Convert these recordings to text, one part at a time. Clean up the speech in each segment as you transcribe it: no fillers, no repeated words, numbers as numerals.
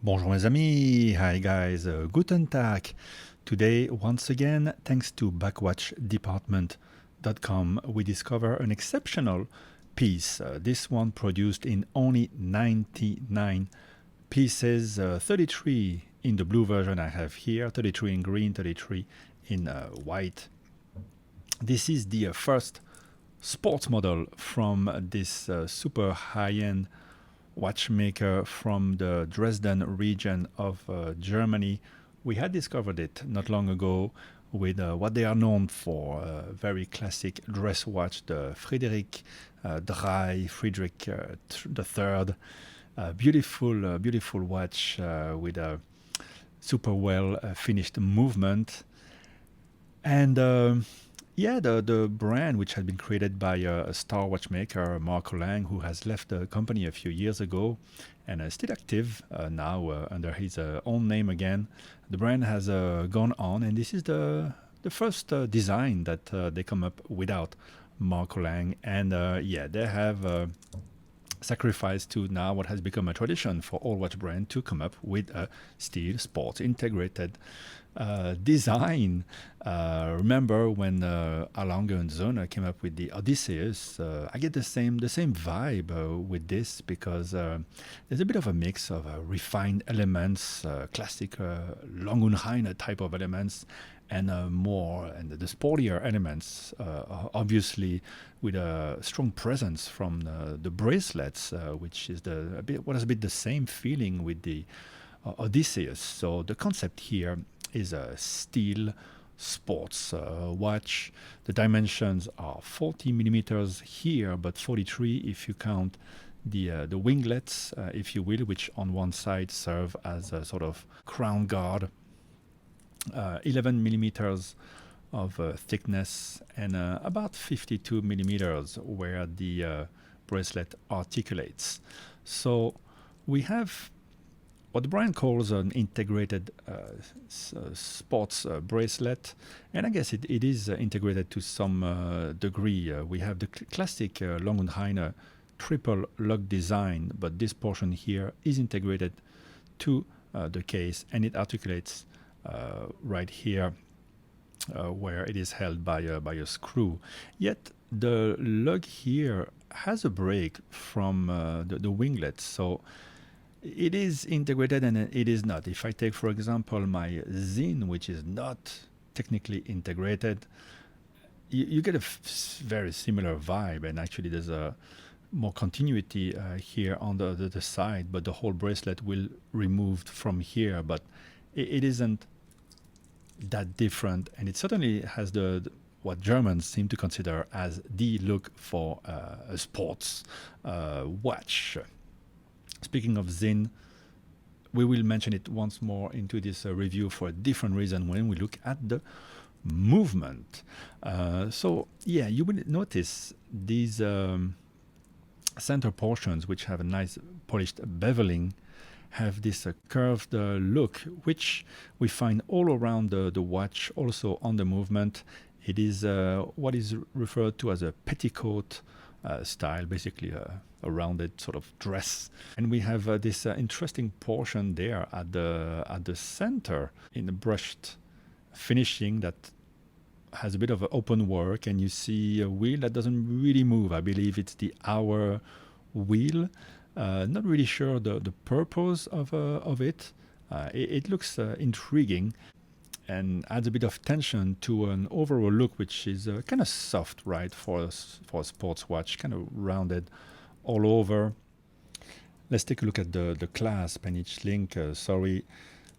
Bonjour mes amis, hi guys, guten Tag. Today, once again, thanks to backwatchdepartment.com, we discover an exceptional piece. This one produced in only 99 pieces, 33 in the blue version I have here, 33 in green, 33 in white. This is the first sports model from this super high-end watchmaker from the Dresden region of Germany. We had discovered it not long ago with what they are known for, very classic dress watch, the Friedrich the Third. Beautiful watch with a super well finished movement. And the brand, which had been created by a star watchmaker, Marco Lang, who has left the company a few years ago and is still active now under his own name again. The brand has gone on, and this is the first design that they come up without Marco Lang. And they have sacrificed to now what has become a tradition for all watch brands to come up with a steel sports integrated design. Remember when Erlanger and Zoner came up with the Odysseus? I get the same vibe with this because there's a bit of a mix of refined elements, classic Longenhainer type of elements, and the sportier elements, obviously with a strong presence from the bracelets, which is a bit the same feeling with the Odysseus. So the concept here is a steel sports watch. The dimensions are 40 millimeters here, but 43 if you count the winglets, if you will, which on one side serve as a sort of crown guard. 11 millimeters of thickness and about 52 millimeters where the bracelet articulates. So we have what the brand calls an integrated sports bracelet, and I guess it is integrated to some degree. We have the classic Longenhainer triple lock design, but this portion here is integrated to the case, and it articulates right here where it is held by a screw. Yet the lug here has a break from the winglet, so it is integrated and it is not. If I take, for example, my Zin, which is not technically integrated, you get a very similar vibe, and actually there's a more continuity here on the side, but the whole bracelet will removed from here, but it isn't that different, and it certainly has the what Germans seem to consider as the look for a sports watch. Speaking of Zin, we will mention it once more into this review for a different reason when we look at the movement. You will notice these center portions, which have a nice polished beveling, have this curved look, which we find all around the watch, also on the movement. It is what is referred to as a petticoat style, basically a rounded sort of dress. And we have this interesting portion there at the center in the brushed finishing that has a bit of open work, and you see a wheel that doesn't really move. I believe it's the hour wheel. Not really sure the purpose of it. It looks intriguing and adds a bit of tension to an overall look, which is kind of soft, right, for a sports watch, kind of rounded all over. Let's take a look at the clasp and each link. Sorry,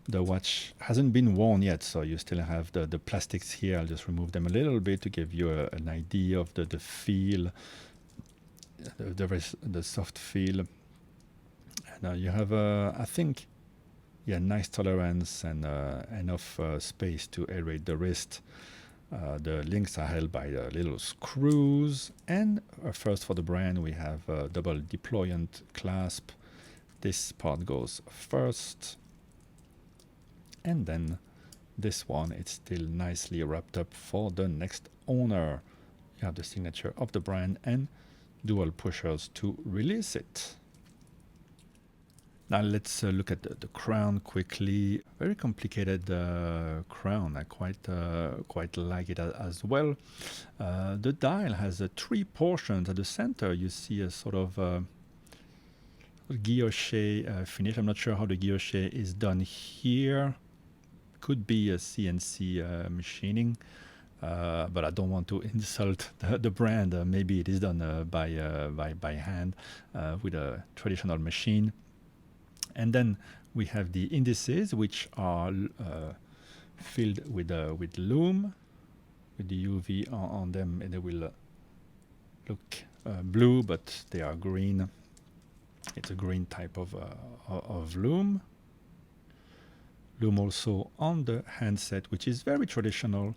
the watch hasn't been worn yet, so you still have the plastics here. I'll just remove them a little bit to give you an idea of the feel, the soft feel. Now you have, I think, nice tolerance and enough space to aerate the wrist. The links are held by little screws. And first for the brand, we have a double deployant clasp. This part goes first. And then this one, it's still nicely wrapped up for the next owner. You have the signature of the brand and dual pushers to release it. Now let's look at the crown quickly. Very complicated crown. I quite like it as well. The dial has three portions. At the center, you see a sort of guilloche finish. I'm not sure how the guilloche is done here. Could be a CNC machining. But I don't want to insult the brand. Maybe it is done by hand with a traditional machine. And then we have the indices, which are filled with loom, with the UV on them, and they will look blue, but they are green. It's a green type of loom. Loom also on the handset, which is very traditional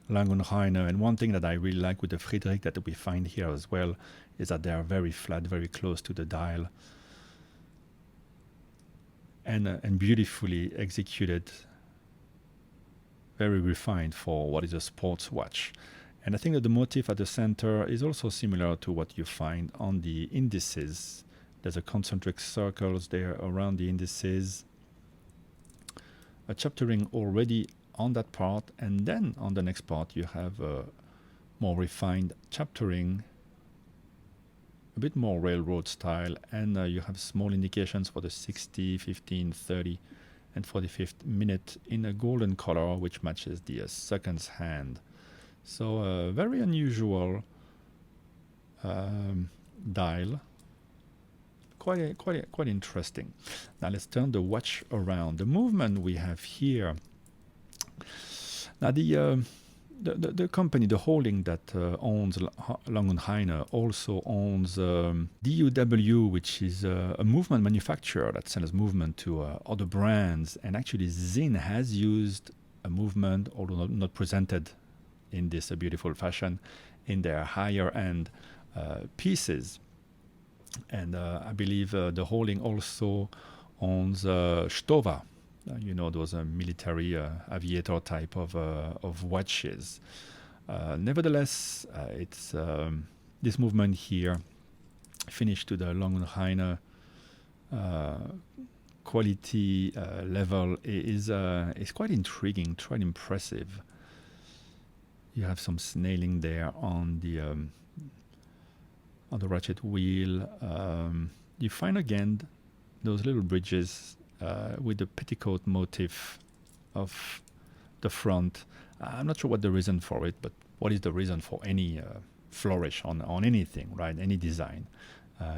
Lang & Heyne. And one thing that I really like with the Friedrich that we find here as well is that they are very flat, very close to the dial, and beautifully executed, very refined for what is a sports watch. And I think that the motif at the center is also similar to what you find on the indices. There's a concentric circles there around the indices, a chaptering already on that part, and then on the next part you have a more refined chaptering, a bit more railroad style, and you have small indications for the 60, 15, 30 and 45th minute in a golden color, which matches the seconds hand. So very unusual dial, quite interesting. Now let's turn the watch around. The movement we have here. Now the company, the holding that owns Lang & Heyne also owns DUW, which is a movement manufacturer that sells movement to other brands. And actually Zinn has used a movement, although not presented in this beautiful fashion, in their higher end pieces. And I believe the holding also owns Stowa, you know, those military aviator type of watches. Nevertheless, it's this movement here, finished to the Lang & Heyne quality level, is quite intriguing, quite impressive. You have some snailing there on the ratchet wheel. You find again those little bridges with the petticoat motif of the front. I'm not sure what the reason for it, but what is the reason for any flourish on anything, right? Any design.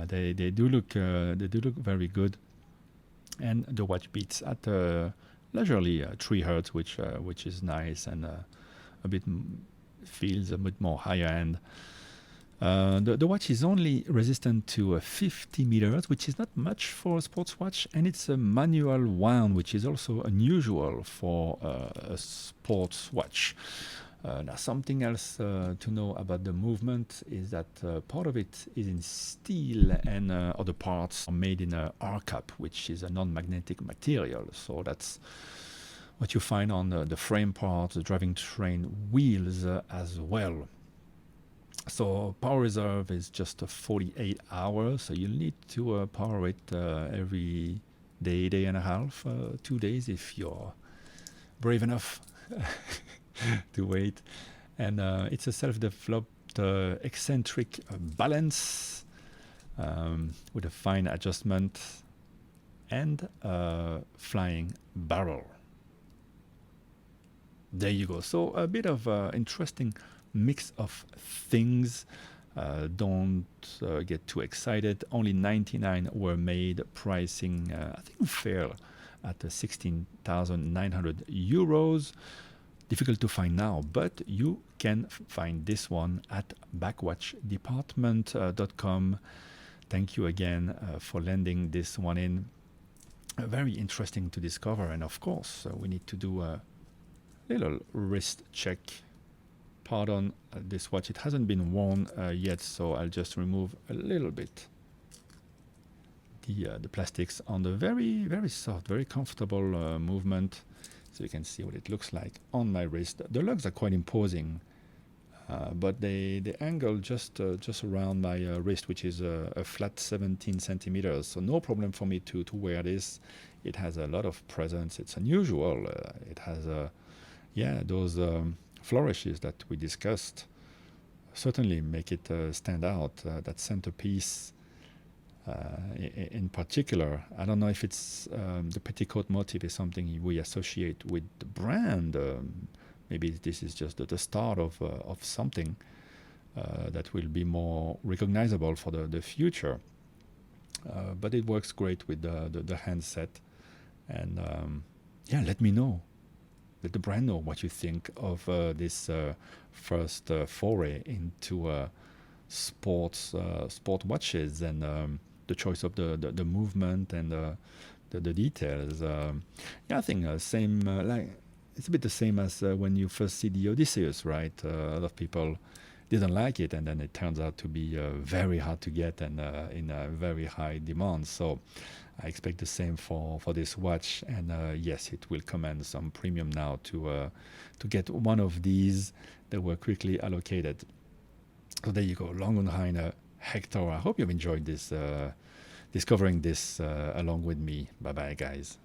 They do look very good, and the watch beats at leisurely 3 hertz, which is nice, and a bit feels a bit more higher end. The watch is only resistant to 50 meters, which is not much for a sports watch, and it's a manual wound, which is also unusual for a sports watch. Now, something else to know about the movement is that part of it is in steel, and other parts are made in R-cap, which is a non-magnetic material. So that's what you find on the frame parts, the driving train wheels as well. So power reserve is just 48 hours, so you'll need to power it every day and a half, 2 days if you're brave enough to wait. And it's a self-developed eccentric balance with a fine adjustment and flying barrel. There you go. So a bit of interesting mix of things. Don't get too excited. Only 99 were made, pricing I think fair at 16,900 euros. Difficult to find now, but you can find this one at backwatchdepartment.com. Thank you again for lending this one in. Very interesting to discover, and of course we need to do a little wrist check. Pardon this watch, it hasn't been worn yet, so I'll just remove a little bit the plastics on the very, very soft, very comfortable movement, so you can see what it looks like on my wrist. The lugs are quite imposing. but the angle just around my wrist, which is a flat 17 centimeters, so no problem for me to wear this. It has a lot of presence. It's unusual. It has those flourishes that we discussed certainly make it stand out. That centerpiece in particular. I don't know if it's the petticoat motif is something we associate with the brand. Maybe this is just the start of something that will be more recognizable for the future. But it works great with the handset. And let me know. Let the brand know what you think of this first foray into sport watches and the choice of the movement and the details. I think same like it's a bit the same as when you first see the Odysseus, right? A lot of people didn't like it, and then it turns out to be very hard to get and in a very high demand. So I expect the same for this watch, and yes, it will command some premium now to get one of these that were quickly allocated. So there you go, Long und Heyne, Hektor. I hope you've enjoyed this, discovering this along with me. Bye bye, guys.